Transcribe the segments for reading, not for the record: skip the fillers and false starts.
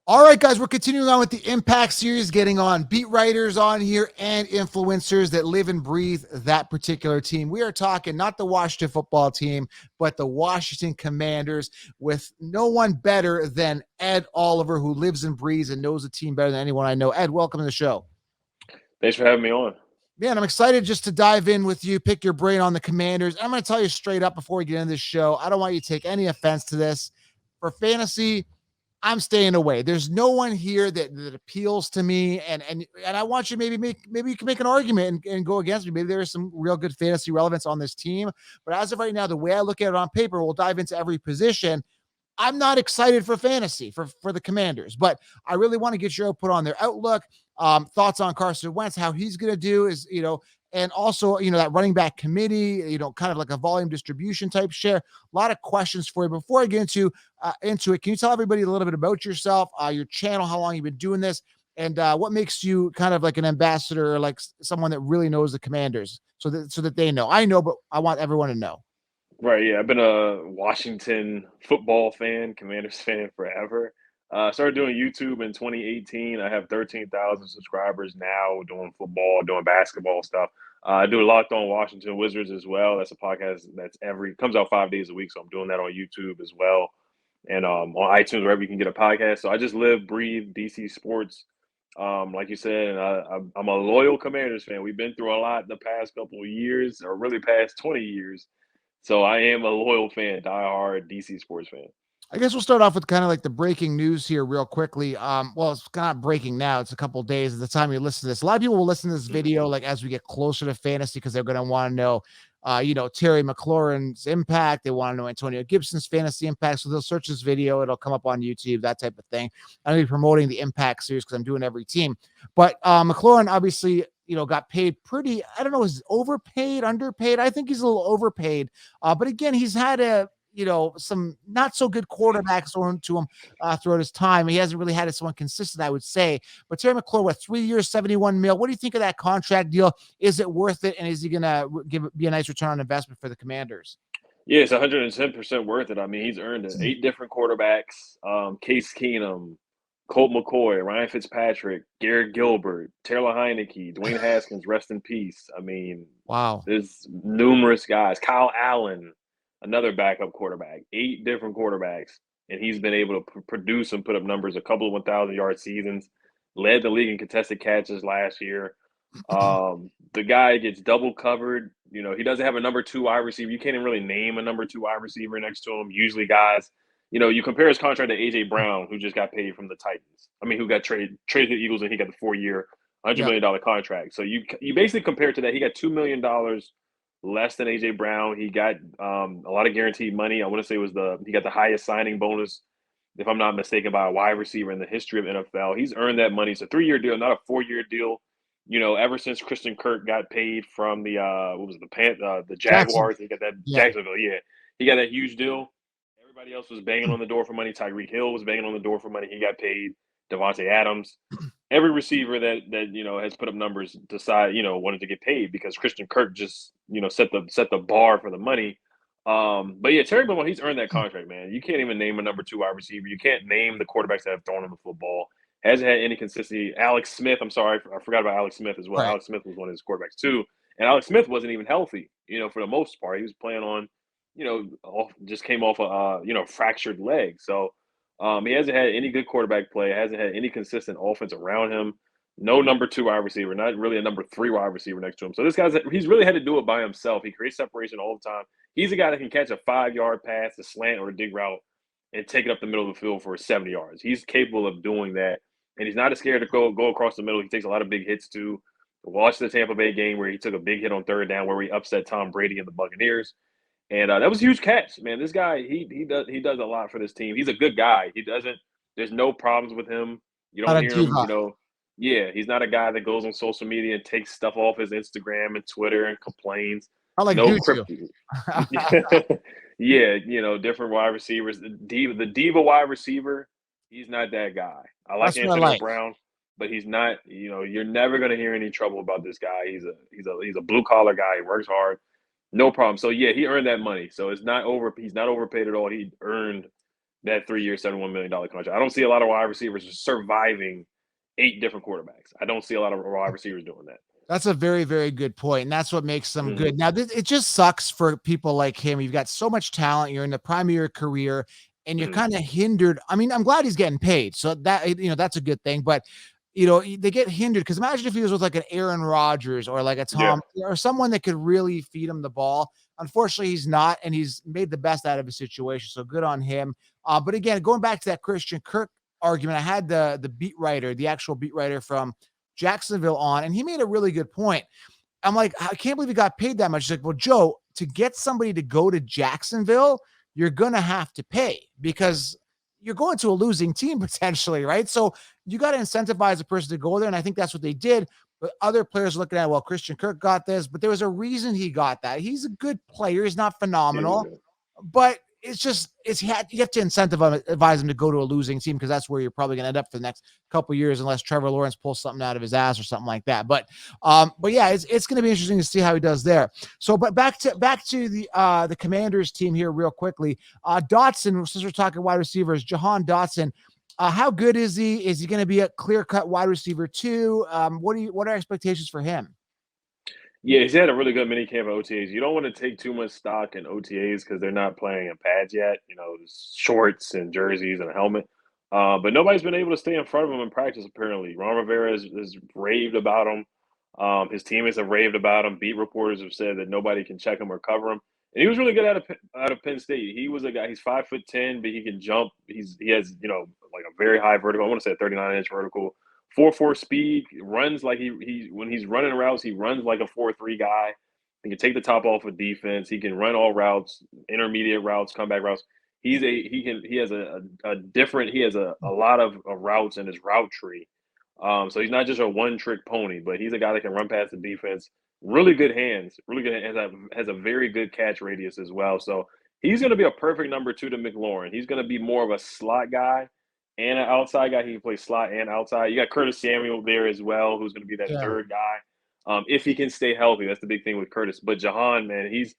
All right, guys, we're continuing on with the Impact series, getting on beat writers on here and influencers that live and breathe that particular team. We are talking not the Washington football team, but the Washington Commanders with no one better than Ed Oliver, who lives and breathes and knows the team better than anyone I know. Ed, welcome to the show. Thanks for having me on. Man, I'm excited just to dive in with you, pick your brain on the Commanders. I'm going to tell you straight up before we get into this show, I don't want you to take any offense to this. For fantasy, I'm staying away. There's no one here that appeals to me, and I want you maybe you can make an argument and go against me. Maybe there is some real good fantasy relevance on this team, but as of right now, the way I look at it on paper, we'll dive into every position. I'm not excited for fantasy for the Commanders, but I really want to get your output on their outlook, thoughts on Carson Wentz, how he's going to do is, and also, that running back committee, kind of like a volume distribution type share. A lot of questions for you. Before I get into it, can you tell everybody a little bit about yourself, your channel, how long you've been doing this, and what makes you kind of like an ambassador or like someone that really knows the Commanders so that they know? I know, but I want everyone to know. Right, yeah, I've been a Washington football fan, Commanders fan forever. Started doing YouTube in 2018. I have 13,000 subscribers now, doing football, doing basketball stuff. I do Locked On Washington Wizards as well. That's a podcast that's comes out 5 days a week, so I'm doing that on YouTube as well, and on iTunes wherever you can get a podcast. So I just live, breathe DC sports, like you said. And I'm a loyal Commanders fan. We've been through a lot the past couple of years, or really past 20 years. So I am a loyal fan, diehard DC sports fan. I guess we'll start off with kind of like the breaking news here real quickly. Well, it's not breaking now. It's a couple days at the time you listen to this. A lot of people will listen to this video like as we get closer to fantasy because they're going to want to know, Terry McLaurin's impact. They want to know Antonio Gibson's fantasy impact. So they'll search this video. It'll come up on YouTube, that type of thing. I'm going to be promoting the impact series because I'm doing every team. But McLaurin obviously, got paid pretty, I don't know, is overpaid, underpaid? I think he's a little overpaid. But again, he's had some not so good quarterbacks thrown to him throughout his time. He hasn't really had someone consistent, I would say. But Terry McLaurin, with 3 years, 71 mil. What do you think of that contract deal? Is it worth it? And is he going to be a nice return on investment for the Commanders? Yeah, it's 110% worth it. I mean, he's earned it. 8 different quarterbacks: Case Keenum, Colt McCoy, Ryan Fitzpatrick, Garrett Gilbert, Taylor Heineke, Dwayne Haskins, rest in peace. I mean, Wow. there's numerous guys. Kyle Allen, another backup quarterback. 8 different quarterbacks, and he's been able to produce and put up numbers. A couple of 1,000-yard seasons. Led the league in contested catches last year. The guy gets double covered. He doesn't have a number 2 wide receiver. You can't even really name a number 2 wide receiver next to him. Usually guys, you compare his contract to A.J. Brown, who just got paid from the Titans. I mean, who got traded to the Eagles, and he got the 4-year, $100 million contract. So you basically compare it to that. He got $2 million less than A.J. Brown. He got a lot of guaranteed money. I want to say he got the highest signing bonus, if I'm not mistaken, by a wide receiver in the history of NFL. He's earned that money. It's a 3-year deal, not a 4-year deal. Ever since Christian Kirk got paid from the the Jaguars, he got that Jacksonville. Yeah, he got that huge deal. Everybody else was banging on the door for money. Tyreek Hill was banging on the door for money. He got paid. Devontae Adams. Every receiver that has put up numbers wanted to get paid because Christian Kirk just set the bar for the money. But yeah, Terry McLaurin, he's earned that contract, man. You can't even name a number 2 wide receiver. You can't name the quarterbacks that have thrown him the football. Hasn't had any consistency. Alex Smith, I'm sorry, I forgot about Alex Smith as well. Right. Alex Smith was one of his quarterbacks too, and Alex Smith wasn't even healthy. For the most part, he was playing on, just came off a fractured leg. So he hasn't had any good quarterback play. Hasn't had any consistent offense around him. No number 2 wide receiver, not really a number 3 wide receiver next to him. So he's really had to do it by himself. He creates separation all the time. He's a guy that can catch a 5-yard pass, a slant, or a dig route, and take it up the middle of the field for 70 yards. He's capable of doing that. And he's not scared to go across the middle. He takes a lot of big hits too. Watch the Tampa Bay game where he took a big hit on 3rd down where he upset Tom Brady and the Buccaneers. And that was a huge catch, man. This guy, he does a lot for this team. He's a good guy. There's no problems with him. You don't hear him, yeah, he's not a guy that goes on social media and takes stuff off his Instagram and Twitter and complains. I like no crypto. Yeah, different wide receivers. The diva wide receiver, he's not that guy. I like Antonio Brown, but he's not. You're never going to hear any trouble about this guy. He's a blue collar guy. He works hard, no problem. So yeah, he earned that money. So it's not over. He's not overpaid at all. He earned that 3-year, $71 million contract. I don't see a lot of wide receivers surviving 8 different quarterbacks. I don't see a lot of wide receivers doing that. That's a very, very good point, and that's what makes them Mhm. good. Now, it just sucks for people like him. You've got so much talent. You're in the prime of your career, and you're Mhm. kind of hindered. I mean, I'm glad he's getting paid, so that's a good thing. But they get hindered because imagine if he was with like an Aaron Rodgers or like a Yeah. Tom or someone that could really feed him the ball. Unfortunately, he's not, and he's made the best out of his situation. So good on him. But again, going back to that Christian Kirk argument, I had the beat writer, the actual beat writer from Jacksonville on, and he made a really good point. I'm like, I can't believe he got paid that much. He's like, well, Joe, to get somebody to go to Jacksonville, you're going to have to pay because you're going to a losing team potentially, right? So you got to incentivize a person to go there. And I think that's what they did. But other players looking at, well, Christian Kirk got this, but there was a reason he got that. He's a good player. He's not phenomenal, but you have to incentivize him to go to a losing team because that's where you're probably going to end up for the next couple of years unless Trevor Lawrence pulls something out of his ass or something like that. But yeah, it's going to be interesting to see how he does there. So, but back to the Commanders team here real quickly. Dotson, since we're talking wide receivers, Jahan Dotson. How good is he? Is he going to be a clear-cut wide receiver too? What are expectations for him? Yeah, he's had a really good mini camp at OTAs. You don't want to take too much stock in OTAs because they're not playing in pads yet. Shorts and jerseys and a helmet. But nobody's been able to stay in front of him in practice. Apparently, Ron Rivera has raved about him. His teammates have raved about him. Beat reporters have said that nobody can check him or cover him. And he was really good out of Penn State. He was a guy. He's 5'10", but he can jump. He has like a very high vertical. I want to say a 39-inch vertical. 4.4 speed, runs like he when he's running routes, he runs like a 4.3 guy. He can take the top off of defense. He can run all routes, intermediate routes, comeback routes. He has a lot of routes in his route tree. So he's not just a one-trick pony, but he's a guy that can run past the defense. Really good hands, really good has a very good catch radius as well. So he's going to be a perfect number 2 to McLaurin. He's going to be more of a slot guy and an outside guy. He can play slot and outside. You got Curtis Samuel there as well, who's going to be that Yeah. third guy. If he can stay healthy, that's the big thing with Curtis. But Jahan, man, he's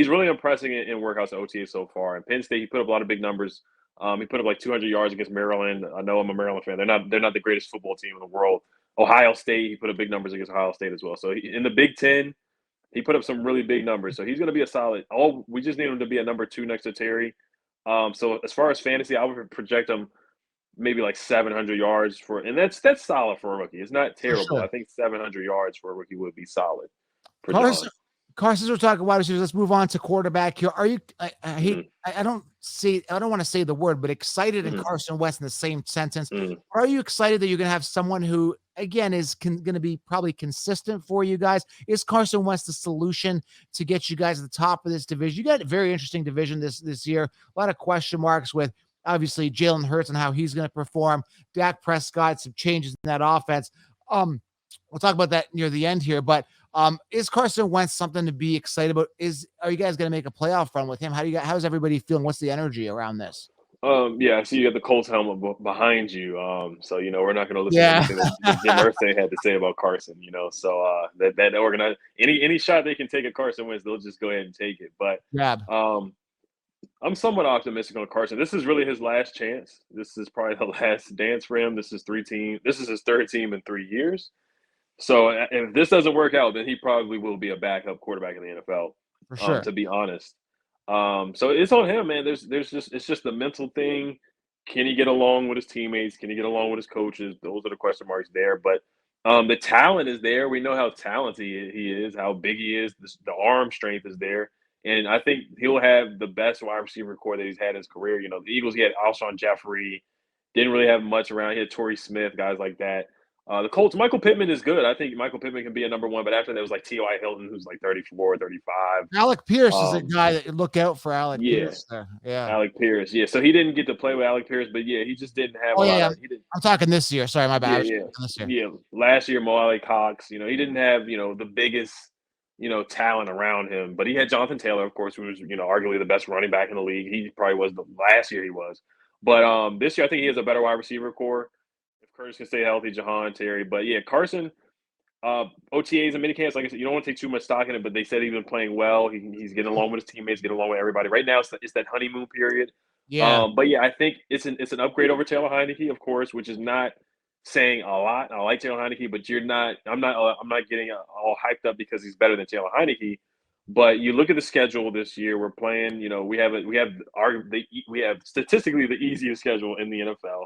really impressing in workouts at OTA so far. In Penn State, he put up a lot of big numbers. He put up like 200 yards against Maryland. I know I'm a Maryland fan. They're not the greatest football team in the world. Ohio State, he put up big numbers against Ohio State as well. So in the Big Ten, he put up some really big numbers. So he's going to be a solid. We just need him to be a number 2 next to Terry. So as far as fantasy, I would project him maybe like 700 yards and that's solid for a rookie. It's not terrible. Sure. I think 700 yards for a rookie would be solid for Carson, John. Carson, we're talking wide receivers. Let's move on to quarterback here. Are you? I hate. Mhm. I don't say. I don't want to say the word, but excited and Mhm. Carson Wentz in the same sentence. Mhm. Are you excited that you're going to have someone who, again, is going to be probably consistent for you guys? Is Carson Wentz the solution to get you guys at the top of this division? You got a very interesting division this year. A lot of question marks with obviously Jalen Hurts and how he's going to perform. Dak Prescott, some changes in that offense. We'll talk about that near the end here, but is Carson Wentz something to be excited about? Are you guys going to make a playoff run with him? How's everybody feeling? What's the energy around this? Yeah, so you got the Colts helmet behind you. So we're not going to listen to Yeah. anything that Jim Irsay had to say about Carson. So that organize any shot they can take at Carson Wentz, they'll just go ahead and take it. But Yeah. I'm somewhat optimistic on Carson. This is really his last chance. This is probably the last dance for him. This is his third team in 3 years. So if this doesn't work out, then he probably will be a backup quarterback in the NFL. For sure. To be honest, so it's on him, man. It's just the mental thing. Can he get along with his teammates? Can he get along with his coaches? Those are the question marks there. But the talent is there. We know how talented he is, how big he is. The arm strength is there. And I think he'll have the best wide receiver core that he's had in his career. The Eagles, he had Alshon Jeffrey, didn't really have much around. He had Torrey Smith, guys like that. The Colts, Michael Pittman is good. I think Michael Pittman can be a number 1, but after that was like T.Y. Hilton, who's like 34, 35. Alec Pierce is a guy that you look out for. Alec Yeah, Pierce there. Yeah. Alec Pierce. Yeah, so he didn't get to play with Alec Pierce, but yeah, he just didn't have Oh a lot yeah. of. He didn't. I'm talking this year. Sorry, my bad. I Yeah, was yeah, talking this year. yeah. Last year, Mo Alley Cox. He didn't have the biggest talent around him, but he had Jonathan Taylor, of course, who was arguably the best running back in the league. He probably was the last year he was, but this year I think he has a better wide receiver core. If Curtis can stay healthy, Jahan, Terry, but yeah, Carson. OTAs and minicamps, like I said, you don't want to take too much stock in it, but they said he's been playing well. He's getting along with his teammates, getting along with everybody. Right now, it's that honeymoon period. Yeah. But yeah, I think it's an upgrade over Taylor Heineke, of course, which is not saying a lot. I like Taylor Heineke, but you're not. I'm not getting all hyped up because he's better than Taylor Heineke. But you look at the schedule this year. We're playing. You know, we have statistically the easiest schedule in the NFL.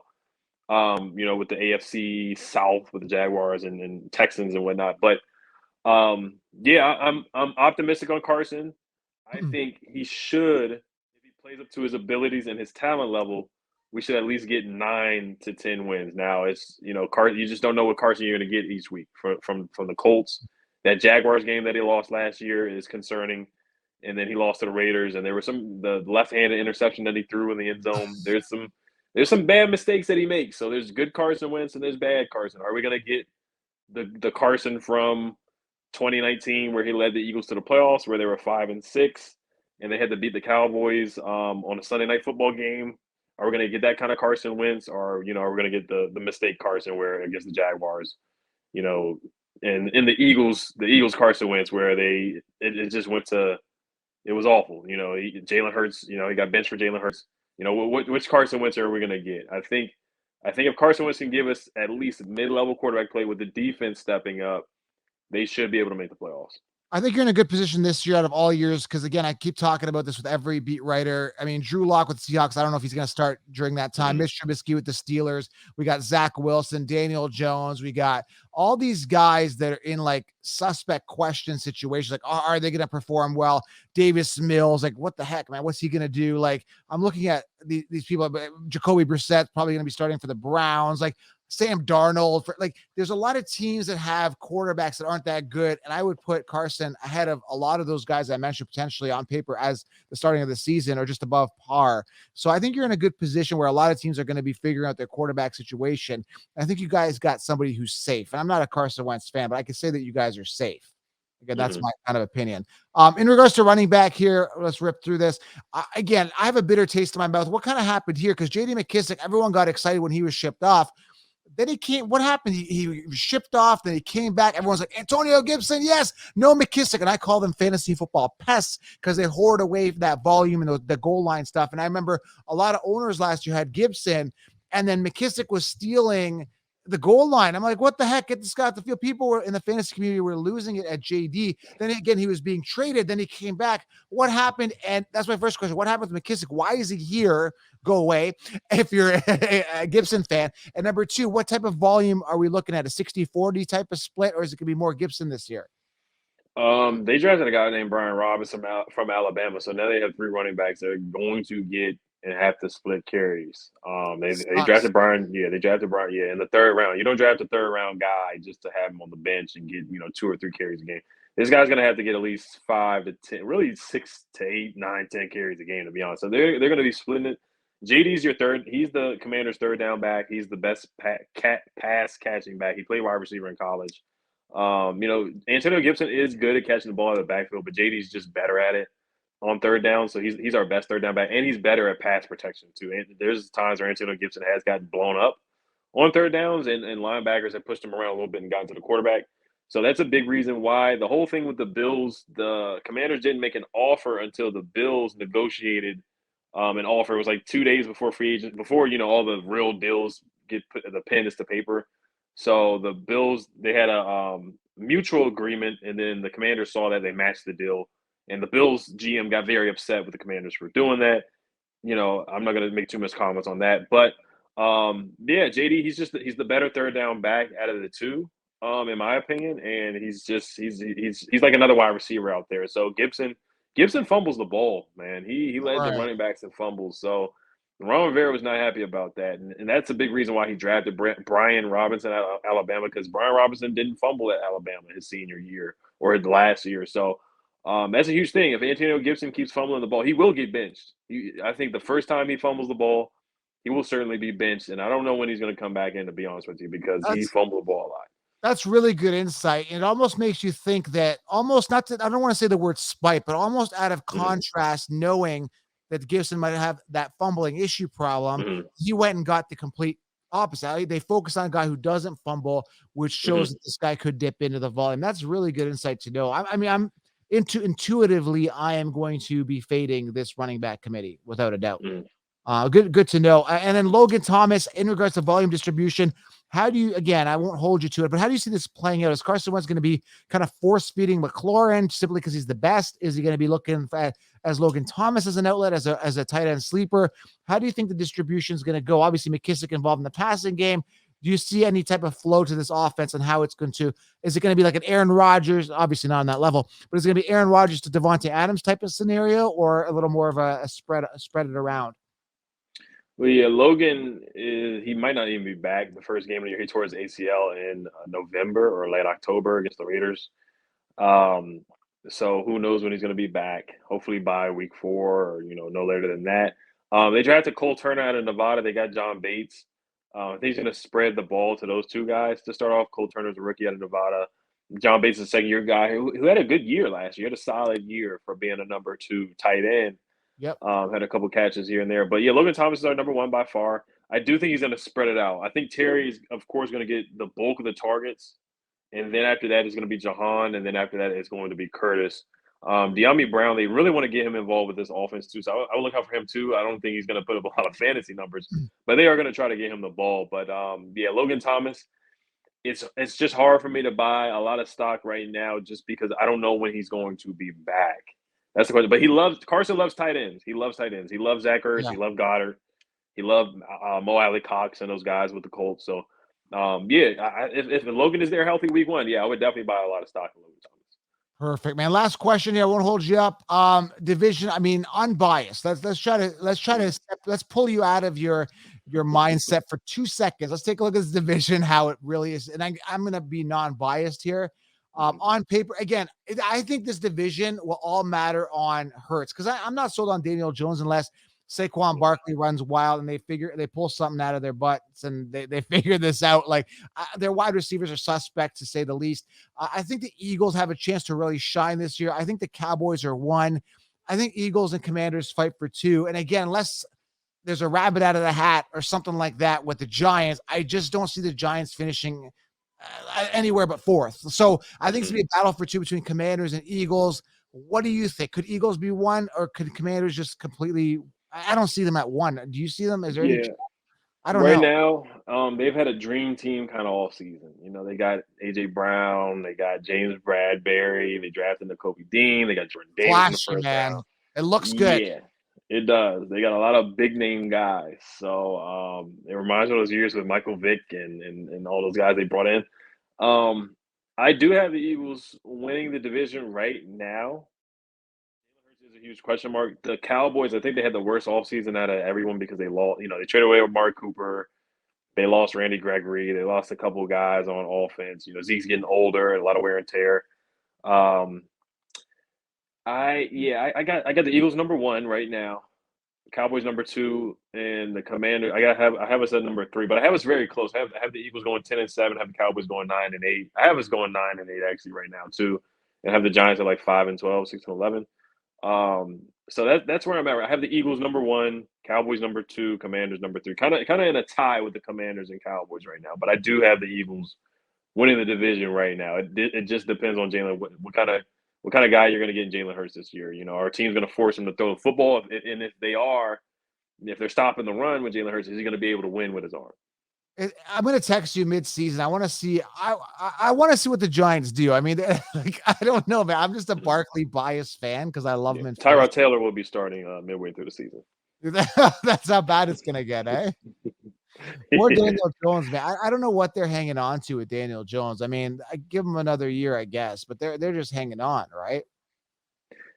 You know, with the AFC South with the Jaguars and Texans and whatnot. But yeah, I'm optimistic on Carson. I think he should, if he plays up to his abilities and his talent level, we should at least get 9 to 10 wins. Now it's Carson. You just don't know what Carson you're going to get each week from the Colts. That Jaguars game that he lost last year is concerning, and then he lost to the Raiders. And there was the left-handed interception that he threw in the end zone. There's some bad mistakes that he makes. So there's good Carson Wentz and there's bad Carson. Are we going to get the Carson from 2019 where he led the Eagles to the playoffs, where they were 5-6, and they had to beat the Cowboys on a Sunday night football game? Are we going to get that kind of Carson Wentz, or are we going to get the mistake Carson where against the Jaguars, and in the Eagles Carson Wentz where it just went to it was awful. Jalen Hurts, he got benched for Jalen Hurts. Which Carson Wentz are we going to get? I think if Carson Wentz can give us at least mid-level quarterback play with the defense stepping up, they should be able to make the playoffs. I think you're in a good position this year out of all years because, again, I keep talking about this with every beat writer. I mean, Drew Lock with the Seahawks, I don't know if he's going to start during that time. Mitch Trubisky with the Steelers. We got Zach Wilson, Daniel Jones. We got all these guys that are in, like, suspect question situations. Like, are they going to perform well? Davis Mills, like, what the heck, man? What's he going to do? Like, I'm looking at these people. Jacoby Brissett's probably going to be starting for the Browns. Like, Sam Darnold, there's a lot of teams that have quarterbacks that aren't that good. And I would put Carson ahead of a lot of those guys I mentioned potentially on paper as the starting of the season or just above par. So I think you're in a good position where a lot of teams are going to be figuring out their quarterback situation. I think you guys got somebody who's safe. And I'm not a Carson Wentz fan, but I can say that you guys are safe. Again, that's my kind of opinion. In regards to running back here, let's rip through this. Again, I have a bitter taste in my mouth. What kind of happened here? Because J.D. McKissic, everyone got excited when he was shipped off. Then he came. What happened? He was shipped off. Then he came back. Everyone's like, Antonio Gibson, yes. No McKissic. And I call them fantasy football pests because they hoard away that volume and the goal line stuff. And I remember a lot of owners last year had Gibson, and then McKissic was stealing the goal line. I'm like, what the heck? Get this guy off the field. People were in the fantasy community were losing it at JD. Then again, he was being traded. Then he came back. What happened? And that's my first question. What happened with McKissic? Why is he here? Go away if you're a Gibson fan. And number two, what type of volume are we looking at? A 60-40 type of split, or is it going to be more Gibson this year? They drafted a guy named Brian Robinson from Alabama, so now they have 3 running backs that are going to get and have to split carries. They drafted Brian, they drafted Brian, in the 3rd round. You don't draft a 3rd round guy just to have him on the bench and get 2 or 3 carries a game. This guy's going to have to get at least 5 to 10, really 6 to 8, 9, 10 carries a game, to be honest. So they're going to be splitting it. JD's your third. He's the Commander's 3rd down back. He's the best pass catching back. He played wide receiver in college. Antonio Gibson is good at catching the ball out of the backfield, but JD's just better at it on 3rd down. So he's our best 3rd down back, and he's better at pass protection too. And there's times where Antonio Gibson has gotten blown up on 3rd downs, and linebackers have pushed him around a little bit and gotten to the quarterback. So that's a big reason why the whole thing with the Bills, the Commanders didn't make an offer until the Bills negotiated an offer. It was like 2 days before free agent, before all the real deals get put, the pen is to paper. So the Bills, they had a mutual agreement, and then the Commanders saw that, they matched the deal, and the Bills GM got very upset with the Commanders for doing that. I'm not going to make too much comments on that, but JD, he's the better 3rd down back out of the 2, in my opinion, and he's like another wide receiver out there. So Gibson fumbles the ball, man. He led the running backs in fumbles, so Ron Rivera was not happy about that, and that's a big reason why he drafted Brian Robinson out of Alabama, because Brian Robinson didn't fumble at Alabama his senior year or his last year. So that's a huge thing. If Antonio Gibson keeps fumbling the ball, he will get benched. I think the first time he fumbles the ball, he will certainly be benched, and I don't know when he's going to come back in, to be honest with you, because he fumbled the ball a lot. That's really good insight. It almost makes you think that I don't want to say the word spite, but almost out of contrast, knowing that Gibson might have that fumbling issue problem, he went and got the complete opposite. They focus on a guy who doesn't fumble, which shows that this guy could dip into the volume. That's really good insight to know. I'm intuitively, I am going to be fading this running back committee without a doubt. Good to know. And then Logan Thomas, in regards to volume distribution, how do you, again, I won't hold you to it, but how do you see this playing out? Is Carson Wentz going to be kind of force feeding McLaurin simply because he's the best? Is he going to be looking at, as Logan Thomas as an outlet, as a tight end sleeper? How do you think the distribution is going to go? Obviously, McKissick involved in the passing game. Do you see any type of flow to this offense and how it's going to, is it going to be like an Aaron Rodgers, obviously not on that level, but is it going to be Aaron Rodgers to Devontae Adams type of scenario, or a little more of a spread it around? Well, yeah, Logan he might not even be back the first game of the year. He tore his ACL in November or late October against the Raiders. Um, so who knows when he's going to be back? Hopefully by week 4, or no later than that. They drafted Cole Turner out of Nevada. They got John Bates. I think he's going to spread the ball to those two guys to start off. Cole Turner's a rookie out of Nevada. John Bates is a second-year guy who had a good year last year. He had a solid year for being a number 2 tight end. Yep. Had a couple catches here and there. But yeah, Logan Thomas is our number 1 by far. I do think he's going to spread it out. I think Terry is, of course, going to get the bulk of the targets. And then after that, it's going to be Jahan. And then after that, it's going to be Curtis. De'Ami Brown, they really want to get him involved with this offense, too. So I would look out for him, too. I don't think he's going to put up a lot of fantasy numbers, but they are going to try to get him the ball. But, yeah, Logan Thomas, it's just hard for me to buy a lot of stock right now just because I don't know when he's going to be back. That's the question. But Carson loves tight ends. He loves tight ends. He loves Zach Ertz. Yeah. He loves Goddard. He loved Mo Alley Cox and those guys with the Colts. So, yeah, if Logan is there healthy week 1, yeah, I would definitely buy a lot of stock in Logan Thomas. Perfect, man. Last question here. I won't hold you up. Division. I mean, unbiased. Let's pull you out of your mindset for 2 seconds. Let's take a look at this division, how it really is. And I'm going to be non-biased here. On paper, again, I think this division will all matter on Hurts, because I'm not sold on Daniel Jones unless Saquon Barkley runs wild and they pull something out of their butts and they figure this out. Like their wide receivers are suspect, to say the least. I think the Eagles have a chance to really shine this year. I think the Cowboys are 1. I think Eagles and Commanders fight for 2. And again, unless there's a rabbit out of the hat or something like that with the Giants, I just don't see the Giants finishing anywhere but 4th. So I think it's going to be a battle for 2 between Commanders and Eagles. What do you think? Could Eagles be 1, or could Commanders just completely? I don't see them at 1. Do you see them? Is there any? I don't Right know. now, they've had a dream team kind of all season. They got AJ Brown, they got James Bradbury, they drafted Nakobe Dean, they got Jordan Davis in the Flashy, first man. round. It looks good. Yeah, it does. They got a lot of big name guys. So it reminds me of those years with Michael Vick and all those guys they brought in. I do have the Eagles winning the division right now. Jalen Hurts is a huge question mark. The Cowboys, I think they had the worst offseason out of everyone because they lost, they traded away with Mark Cooper. They lost Randy Gregory. They lost a couple of guys on offense. Zeke's getting older, a lot of wear and tear. Um, I got the Eagles number 1 right now. Cowboys number 2, and the Commander. I have us at number 3, but I have us very close. I have the Eagles going 10-7. Have the Cowboys going 9-8. I have us going 9-8 actually right now too, and have the Giants at like 5-12, 6-11. So that's where I'm at. I have the Eagles number 1, Cowboys number 2, Commanders number 3. Kind of in a tie with the Commanders and Cowboys right now, but I do have the Eagles winning the division right now. It just depends on Jalen. What kind of guy you're going to get in Jalen Hurts this year? Our team's going to force him to throw the football, and if they're stopping the run with Jalen Hurts, is he going to be able to win with his arm? I'm going to text you mid-season. I want to see. I want to see what the Giants do. I mean, like, I don't know, man. I'm just a Barkley biased fan because I love him. Tyrod Taylor will be starting midway through the season. That's how bad it's going to get, eh? Or Daniel Jones, man. I don't know what they're hanging on to with Daniel Jones. I mean, I give him another year, I guess, but they're just hanging on, right?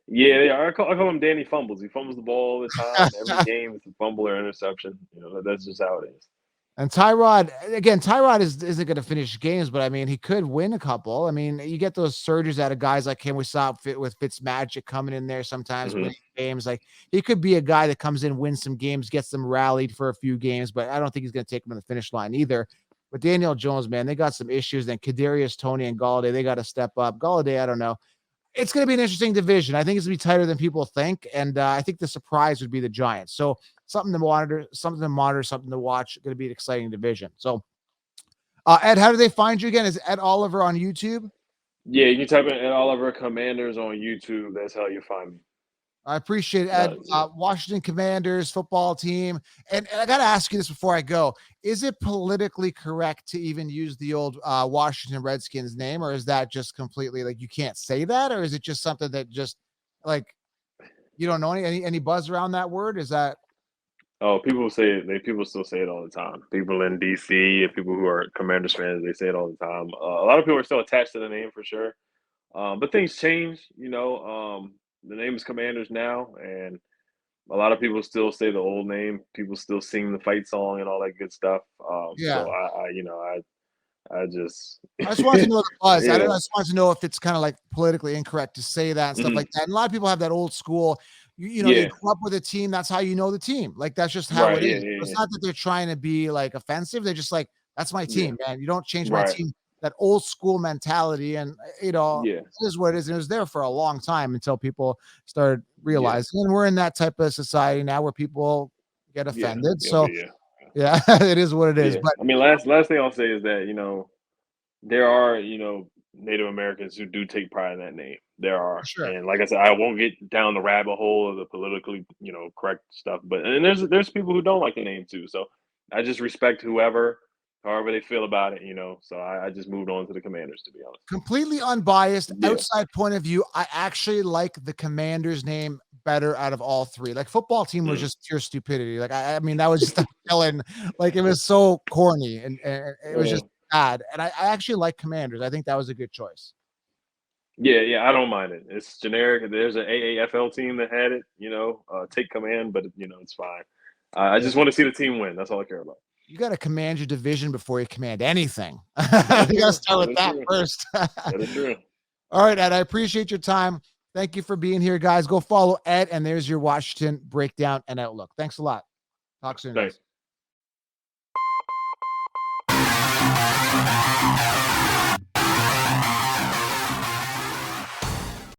Yeah, they are. I call him Danny Fumbles. He fumbles the ball all the time. Every game, it's a fumble or interception. That's just how it is. And Tyrod isn't going to finish games, but I mean, he could win a couple. I mean, you get those surges out of guys like him. We saw it with Fitzmagic coming in there sometimes winning games. Like, he could be a guy that comes in, wins some games, gets them rallied for a few games, but I don't think he's going to take them to the finish line either. But Daniel Jones, man, they got some issues. Then Kadarius Toney and Galladay, they got to step up. Galladay, I don't know. It's going to be an interesting division. I think it's going to be tighter than people think, and I think the surprise would be the Giants. So something to monitor, something to watch. Going to be an exciting division. So, Ed, how do they find you again? Is Ed Oliver on YouTube? Yeah, you can type in Ed Oliver Commanders on YouTube. That's how you find me. I appreciate it, Ed. Washington Commanders football team. And I got to ask you this before I go. Is it politically correct to even use the old Washington Redskins name, or is that just completely like you can't say that? Or is it just something that just like you don't know any buzz around that word? Is that Oh, people say it. People still say it all the time. People in DC and people who are Commanders fans, they say it all the time. A lot of people are still attached to the name for sure. But things change, you know. The name is Commanders now, and a lot of people still say the old name. People still sing the fight song and all that good stuff. yeah. So I just, I just wanted to know the buzz. I yeah, just wanted to know if it's kind of like politically incorrect to say that and stuff mhm, like that. And a lot of people have that old school, you yeah, grew up with a team. That's how you know the team. Like, that's just how right, it yeah, is. yeah, It's yeah, not that they're trying to be like offensive. They're just like, that's my yeah, team, man. You don't change my right, team. That old school mentality. And, yeah, it is what it is. And it was there for a long time until people started yeah, realizing. And we're in that type of society now where people get yeah, offended. yeah, So, yeah, yeah, it is what it is. yeah. But I mean, last thing I'll say is that there are, Native Americans who do take pride in that name. There are. sure. And like I said, I won't get down the rabbit hole of the politically, correct stuff. But and there's people who don't like the name too. So I just respect however they feel about it. So I just moved on to the Commanders, to be honest. Completely unbiased, Yeah. outside point of view, I actually like the Commanders name better out of all three. Like football team was Mm. just pure stupidity. Like I mean, that was just a villain. Like it was so corny and it was just Uh, bad. And I actually like Commanders. I think that was a good choice. yeah, yeah, I don't mind it. It's generic. There's an AAFL team that had it, take command, but it's fine. I Yeah. just want to see the team win. That's all I care about. You got to command your division before you command anything. That is You got to true. start That with is that true. first. That is true. All right, Ed, I appreciate your time. Thank you for being here, guys. Go follow Ed, and there's your Washington breakdown and outlook. Thanks a lot. Talk soon, guys. Thanks.